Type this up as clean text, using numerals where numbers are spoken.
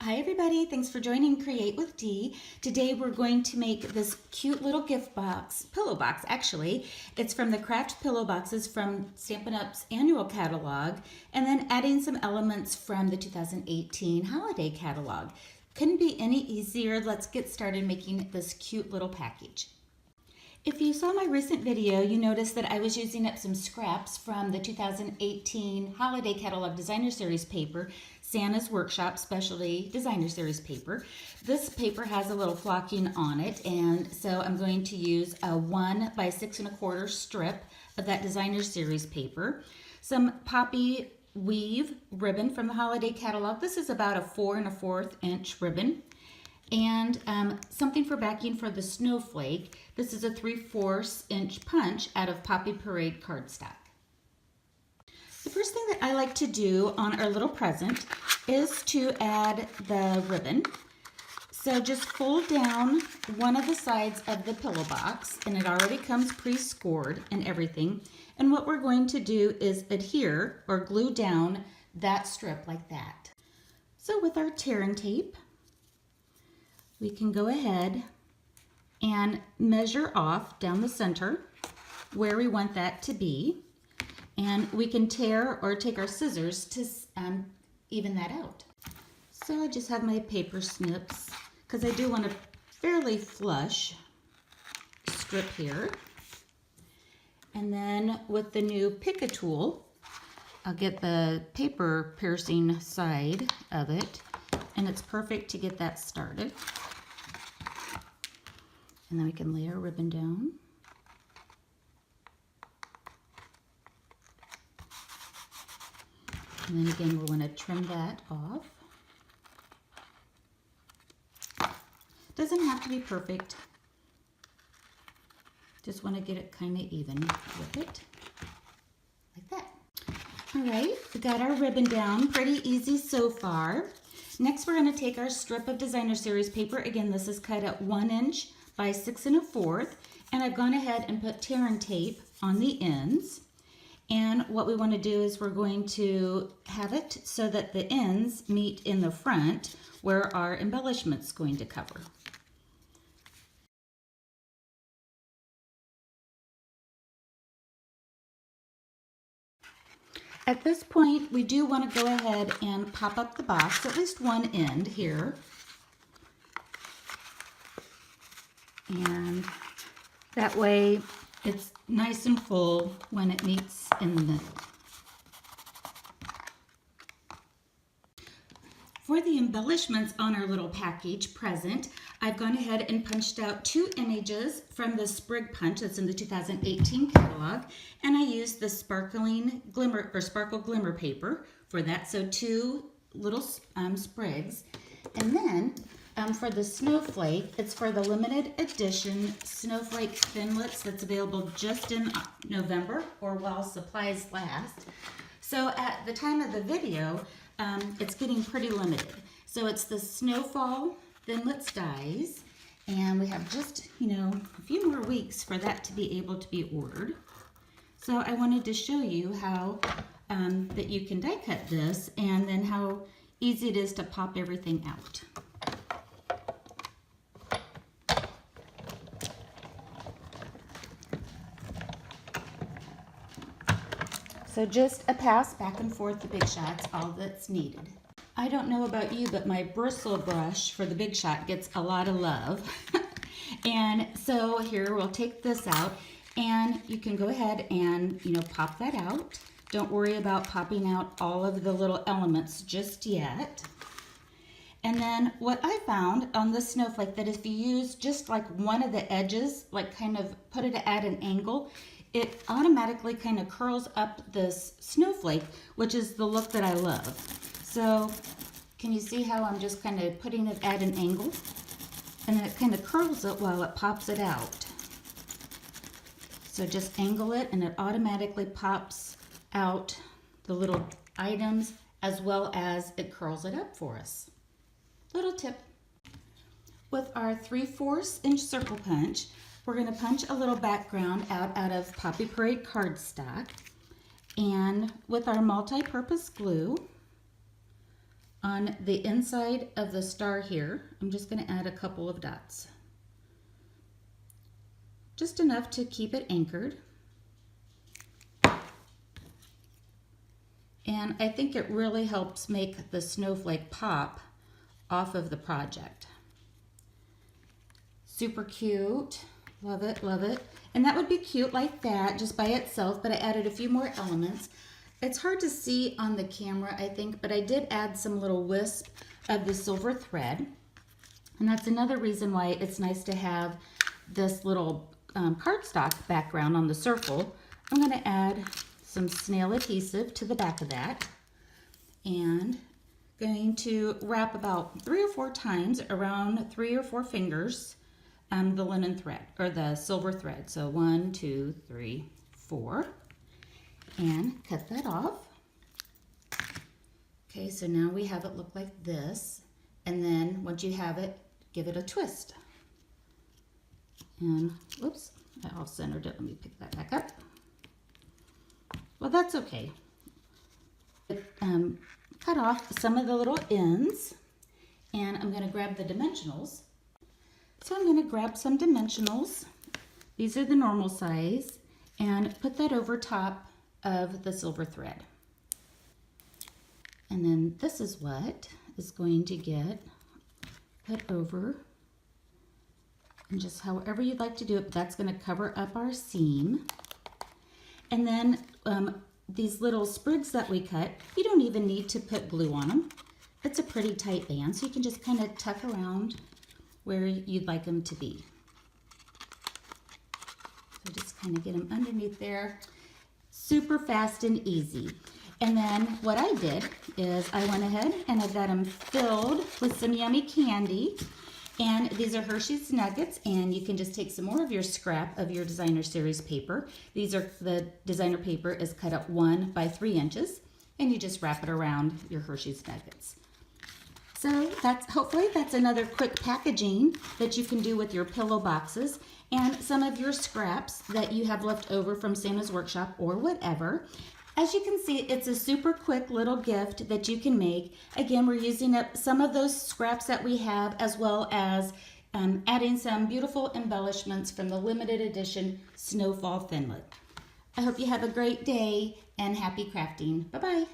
Hi everybody, thanks for joining Create with Dee. Today we're going to make this cute little gift box, pillow box actually. It's from the Kraft pillow boxes from Stampin' Up's annual catalog, and then adding some elements from the 2018 holiday catalog. Couldn't be any easier. Let's get started making this cute little package. If you saw my recent video, you noticed that I was using up some scraps from the 2018 Holiday Catalog Designer Series paper, Santa's Workshop Specialty Designer Series paper. This paper has a little flocking on it, and so I'm going to use a 1 by 6 1/4 strip of that Designer Series paper, some poppy weave ribbon from the Holiday Catalog. This is about a 4 1/4 inch ribbon. And something for backing for the snowflake. This is a 3/4 inch punch out of Poppy Parade cardstock. The first thing that I like to do on our little present is to add the ribbon. So just fold down one of the sides of the pillow box, and it already comes pre-scored and everything. And what we're going to do is adhere or glue down that strip like that. So with our tear and tape, we can go ahead and measure off down the center where we want that to be. And we can tear or take our scissors to even that out. So I just have my paper snips because I do want a fairly flush strip here. And then with the new Pick-a tool, I'll get the paper piercing side of it, and it's perfect to get that started. And then we can lay our ribbon down. And then again, we'll want to trim that off. Doesn't have to be perfect. Just want to get it kind of even with it, like that. All right, we got our ribbon down, pretty easy so far. Next, we're going to take our strip of Designer Series paper. Again, this is cut at 1 inch by 6 1/4, and I've gone ahead and put tear and tape on the ends. And what we want to do is we're going to have it so that the ends meet in the front where our embellishment's going to cover. At this point, we do want to go ahead and pop up the box, at least one end here. And that way it's nice and full when it meets in the middle. For the embellishments on our little package present, I've gone ahead and punched out 2 images from the Sprig punch that's in the 2018 catalog, and I used the sparkling glimmer or sparkle glimmer paper for that, so 2 little sprigs. And then for the snowflake, it's for the limited edition Snowflake Thinlits that's available just in November or while supplies last. So at the time of the video, it's getting pretty limited. So it's the Snowfall Thinlits dies, and we have just, a few more weeks for that to be able to be ordered. So I wanted to show you how that you can die cut this, and then how easy it is to pop everything out. So just a pass back and forth, the Big Shot's all that's needed. I don't know about you, but my bristle brush for the Big Shot gets a lot of love. And so here, we'll take this out, and you can go ahead and, pop that out. Don't worry about popping out all of the little elements just yet. And then what I found on this snowflake, that if you use just like one of the edges, like kind of put it at an angle, it automatically kind of curls up this snowflake, which is the look that I love. So can you see how I'm just kind of putting it at an angle? And then it kind of curls it while it pops it out. So just angle it, and it automatically pops out the little items as well as it curls it up for us. Little tip. With our 3/4 inch circle punch, we're going to punch a little background out of Poppy Parade cardstock, and with our multi-purpose glue on the inside of the star here, I'm just going to add a couple of dots. Just enough to keep it anchored. And I think it really helps make the snowflake pop off of the project. Super cute. Love it, love it. And that would be cute like that, just by itself, but I added a few more elements. It's hard to see on the camera, I think, but I did add some little wisp of the silver thread. And that's another reason why it's nice to have this little cardstock background on the circle. I'm going to add some snail adhesive to the back of that, and going to wrap about 3 or 4 times around 3 or 4 fingers the linen thread, or the silver thread. So 1, 2, 3, 4, and cut that off. Okay, so now we have it look like this, and then once you have it, give it a twist. And whoops, I off-centered it. Let me pick that back up. Well, that's okay. Cut off some of the little ends, and I'm going to grab the dimensionals. So I'm going to grab some dimensionals. These are the normal size, and put that over top of the silver thread. And then this is what is going to get put over, and just however you'd like to do it, but that's going to cover up our seam. And then these little sprigs that we cut, you don't even need to put glue on them. It's a pretty tight band, so you can just kind of tuck around where you'd like them to be. So just kind of get them underneath there. Super fast and easy. And then what I did is I went ahead and I got them filled with some yummy candy. And these are Hershey's Nuggets, and you can just take some more of your scrap of your designer series paper. The designer paper is cut up 1 by 3 inches, and you just wrap it around your Hershey's Nuggets. So hopefully that's another quick packaging that you can do with your pillow boxes and some of your scraps that you have left over from Santa's workshop or whatever. As you can see, it's a super quick little gift that you can make. Again, we're using up some of those scraps that we have, as well as adding some beautiful embellishments from the limited edition Snowfall Thinlit. I hope you have a great day and happy crafting. Bye-bye.